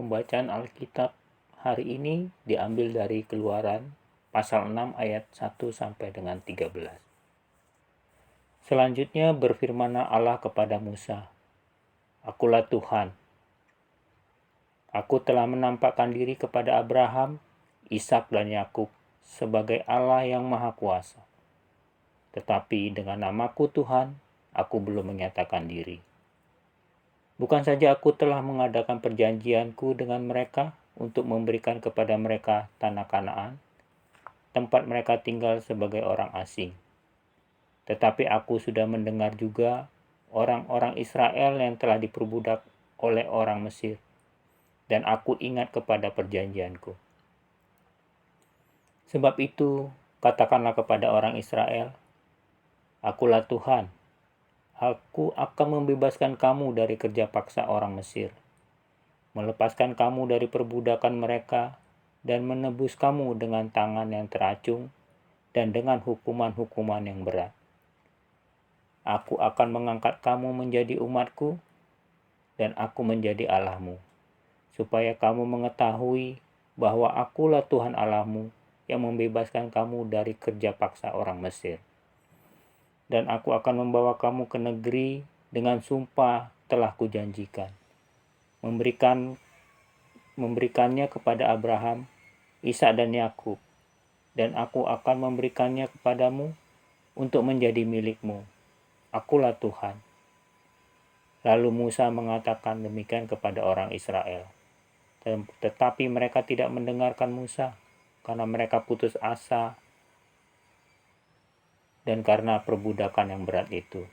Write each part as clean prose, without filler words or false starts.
Pembacaan Alkitab hari ini diambil dari Keluaran pasal 6 ayat 1 sampai dengan 13. Selanjutnya berfirmanlah Allah kepada Musa, "Akulah Tuhan. Aku telah menampakkan diri kepada Abraham, Ishak dan Yakub sebagai Allah yang Maha Kuasa. Tetapi dengan namaku Tuhan, aku belum menyatakan diri. Bukan saja aku telah mengadakan perjanjianku dengan mereka untuk memberikan kepada mereka tanah Kanaan, tempat mereka tinggal sebagai orang asing. Tetapi aku sudah mendengar juga orang-orang Israel yang telah diperbudak oleh orang Mesir, dan aku ingat kepada perjanjianku. Sebab itu, katakanlah kepada orang Israel, Akulah Tuhan. Aku akan membebaskan kamu dari kerja paksa orang Mesir, melepaskan kamu dari perbudakan mereka, dan menebus kamu dengan tangan yang teracung dan dengan hukuman-hukuman yang berat. Aku akan mengangkat kamu menjadi umatku, dan aku menjadi Allahmu, supaya kamu mengetahui bahwa akulah Tuhan Allahmu yang membebaskan kamu dari kerja paksa orang Mesir. Dan aku akan membawa kamu ke negeri dengan sumpah telah kujanjikan, memberikannya kepada Abraham, Ishak dan Yakub, dan aku akan memberikannya kepadamu untuk menjadi milikmu. Akulah Tuhan." Lalu Musa mengatakan demikian kepada orang Israel. Tetapi mereka tidak mendengarkan Musa, karena mereka putus asa dan karena perbudakan yang berat itu.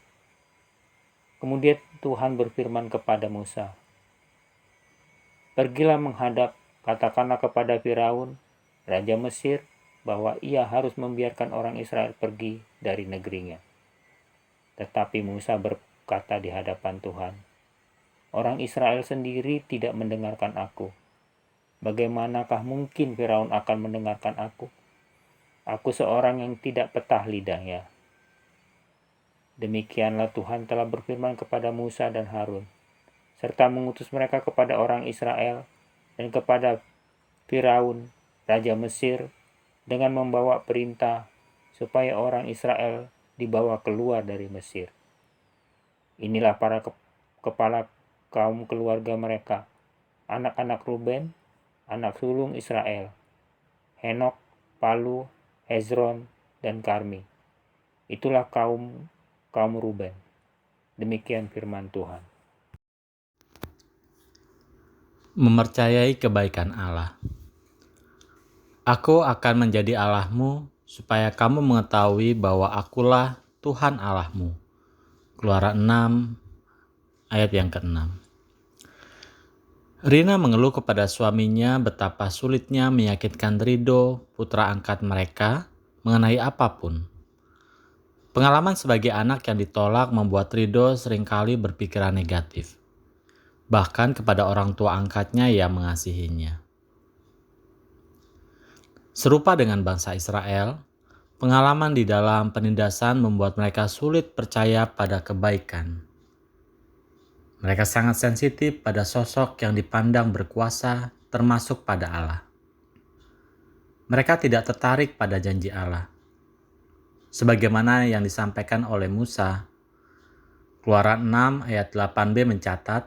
Kemudian Tuhan berfirman kepada Musa, "Pergilah menghadap, katakanlah kepada Firaun, Raja Mesir, bahwa ia harus membiarkan orang Israel pergi dari negerinya." Tetapi Musa berkata di hadapan Tuhan, "Orang Israel sendiri tidak mendengarkan aku. Bagaimanakah mungkin Firaun akan mendengarkan aku? Aku seorang yang tidak petah lidahnya." Demikianlah Tuhan telah berfirman kepada Musa dan Harun, serta mengutus mereka kepada orang Israel dan kepada Firaun, Raja Mesir, dengan membawa perintah supaya orang Israel dibawa keluar dari Mesir. Inilah para kepala kaum keluarga mereka, anak-anak Ruben, anak sulung Israel, Henok, Palu, Hezron, dan Karmi. Itulah kaum Ruben. Demikian firman Tuhan. Mempercayai kebaikan Allah. Aku akan menjadi Allahmu, supaya kamu mengetahui bahwa akulah Tuhan Allahmu. Keluaran 6 ayat yang ke-6. Rina mengeluh kepada suaminya betapa sulitnya meyakinkan Rido, putra angkat mereka, mengenai apapun. Pengalaman sebagai anak yang ditolak membuat Rido seringkali berpikiran negatif, bahkan kepada orang tua angkatnya yang mengasihinya. Serupa dengan bangsa Israel, pengalaman di dalam penindasan membuat mereka sulit percaya pada kebaikan. Mereka sangat sensitif pada sosok yang dipandang berkuasa, termasuk pada Allah. Mereka tidak tertarik pada janji Allah. Sebagaimana yang disampaikan oleh Musa, Keluaran 6 ayat 8b mencatat,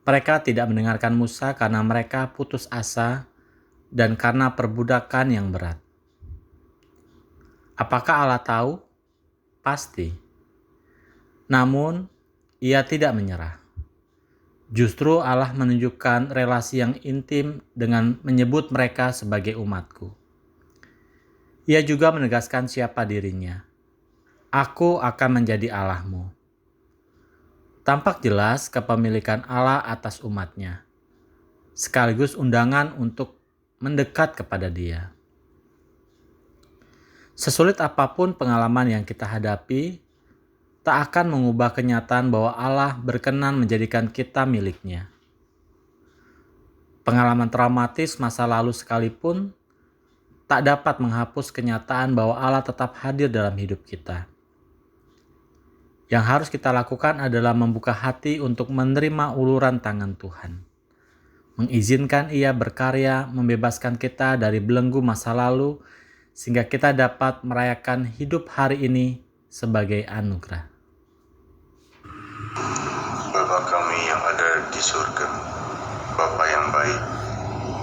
mereka tidak mendengarkan Musa karena mereka putus asa dan karena perbudakan yang berat. Apakah Allah tahu? Pasti. Namun, ia tidak menyerah. Justru Allah menunjukkan relasi yang intim dengan menyebut mereka sebagai umatku. Ia juga menegaskan siapa dirinya. Aku akan menjadi Allahmu. Tampak jelas kepemilikan Allah atas umatnya, sekaligus undangan untuk mendekat kepada Dia. Sesulit apapun pengalaman yang kita hadapi, tak akan mengubah kenyataan bahwa Allah berkenan menjadikan kita miliknya. Pengalaman traumatis masa lalu sekalipun tak dapat menghapus kenyataan bahwa Allah tetap hadir dalam hidup kita. Yang harus kita lakukan adalah membuka hati untuk menerima uluran tangan Tuhan. mengizinkan Ia berkarya membebaskan kita dari belenggu masa lalu, sehingga kita dapat merayakan hidup hari ini sebagai anugerah. Bapa kami yang ada di surga, Bapa yang baik,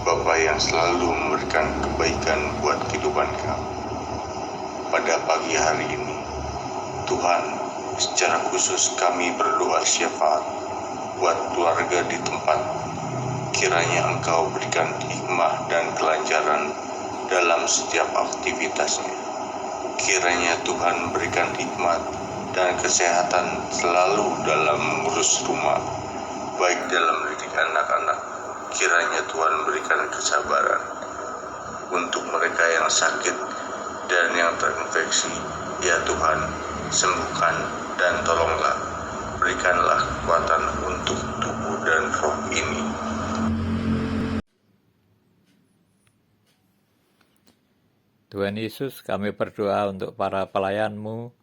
Bapa yang selalu memberikan kebaikan buat kehidupan kami. Pada pagi hari ini, Tuhan, secara khusus kami berdoa syafaat buat keluarga di tempat. Kiranya Engkau berikan hikmah dan kelancaran dalam setiap aktivitasnya. Kiranya Tuhan berikan hikmat dan kesehatan selalu dalam mengurus rumah, baik dalam mendidik anak-anak. Kiranya Tuhan berikan kesabaran untuk mereka yang sakit dan yang terinfeksi. Ya Tuhan, sembuhkan dan tolonglah, berikanlah kekuatan untuk tubuh dan roh ini. Tuhan Yesus, kami berdoa untuk para pelayan-Mu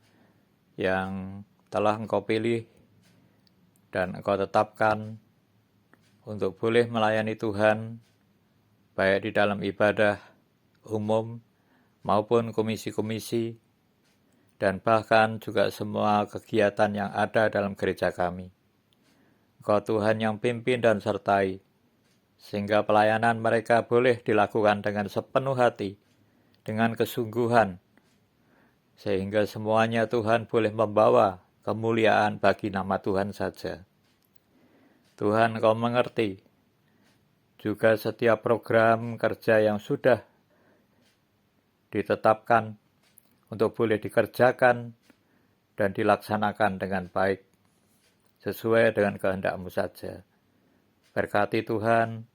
yang telah Engkau pilih dan Engkau tetapkan untuk boleh melayani Tuhan, baik di dalam ibadah umum maupun komisi-komisi, dan bahkan juga semua kegiatan yang ada dalam gereja kami. Engkau Tuhan yang pimpin dan sertai, sehingga pelayanan mereka boleh dilakukan dengan sepenuh hati, dengan kesungguhan, sehingga semuanya Tuhan boleh membawa kemuliaan bagi nama Tuhan saja. Tuhan, Engkau mengerti juga setiap program kerja yang sudah ditetapkan untuk boleh dikerjakan dan dilaksanakan dengan baik, sesuai dengan kehendak-Mu saja. Berkati Tuhan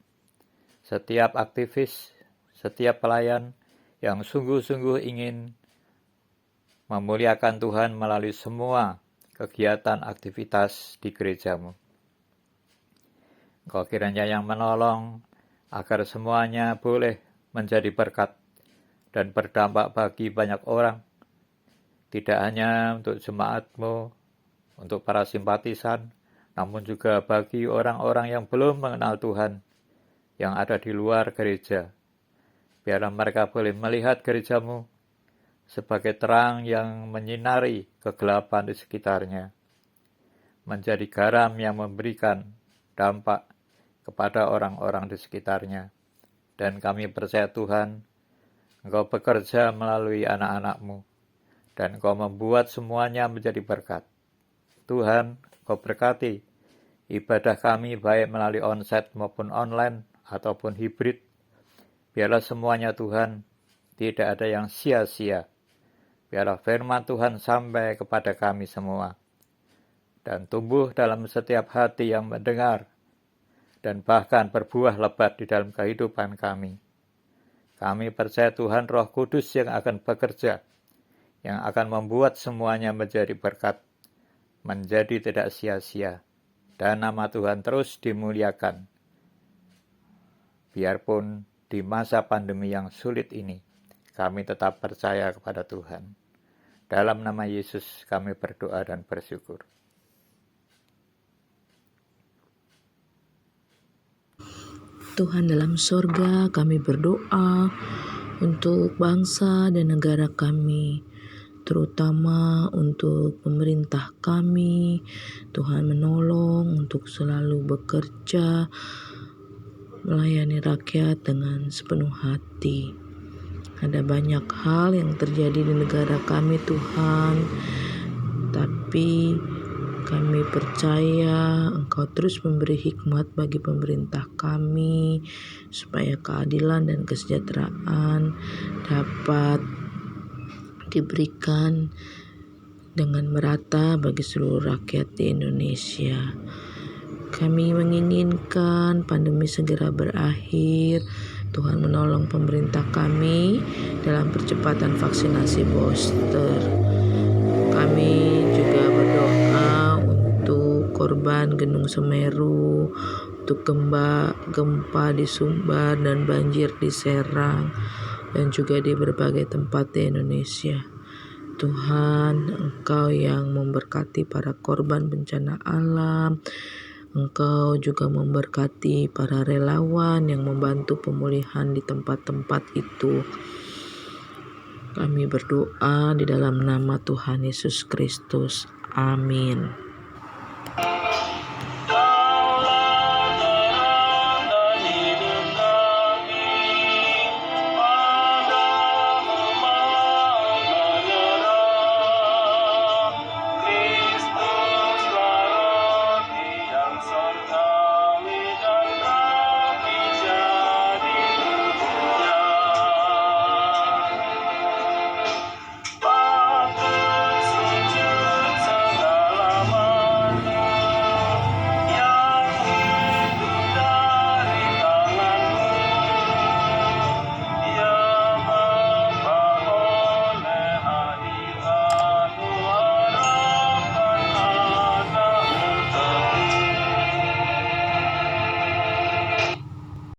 setiap aktivis, setiap pelayan yang sungguh-sungguh ingin memuliakan Tuhan melalui semua kegiatan aktivitas di gereja-Mu. Engkau kiranya yang menolong agar semuanya boleh menjadi berkat dan berdampak bagi banyak orang, tidak hanya untuk jemaat-Mu, untuk para simpatisan, namun juga bagi orang-orang yang belum mengenal Tuhan, yang ada di luar gereja. Biarlah mereka boleh melihat gereja-Mu sebagai terang yang menyinari kegelapan di sekitarnya, menjadi garam yang memberikan dampak kepada orang-orang di sekitarnya. Dan kami percaya Tuhan, Engkau bekerja melalui anak-anak-Mu, dan Engkau membuat semuanya menjadi berkat. Tuhan, Engkau berkati ibadah kami baik melalui onsite maupun online ataupun hibrid. Biarlah semuanya Tuhan, tidak ada yang sia-sia. Biarlah firman Tuhan sampai kepada kami semua, dan tumbuh dalam setiap hati yang mendengar, dan bahkan berbuah lebat di dalam kehidupan kami. Kami percaya Tuhan Roh Kudus yang akan bekerja, yang akan membuat semuanya menjadi berkat, menjadi tidak sia-sia, dan nama Tuhan terus dimuliakan. Biarpun di masa pandemi yang sulit ini, kami tetap percaya kepada Tuhan. Dalam nama Yesus kami berdoa dan bersyukur. Tuhan dalam sorga, kami berdoa untuk bangsa dan negara kami, terutama untuk pemerintah kami. Tuhan menolong untuk selalu bekerja, melayani rakyat dengan sepenuh hati. Ada banyak hal yang terjadi di negara kami, Tuhan, tapi kami percaya Engkau terus memberi hikmat bagi pemerintah kami, supaya keadilan dan kesejahteraan dapat diberikan dengan merata bagi seluruh rakyat di Indonesia. Kami menginginkan pandemi segera berakhir. Tuhan menolong pemerintah kami dalam percepatan vaksinasi booster. Kami juga berdoa untuk korban Gunung Semeru, untuk gempa di Sumbar dan banjir di Serang, dan juga di berbagai tempat di Indonesia. Tuhan, Engkau yang memberkati para korban bencana alam, Engkau juga memberkati para relawan yang membantu pemulihan di tempat-tempat itu. Kami berdoa di dalam nama Tuhan Yesus Kristus. Amin.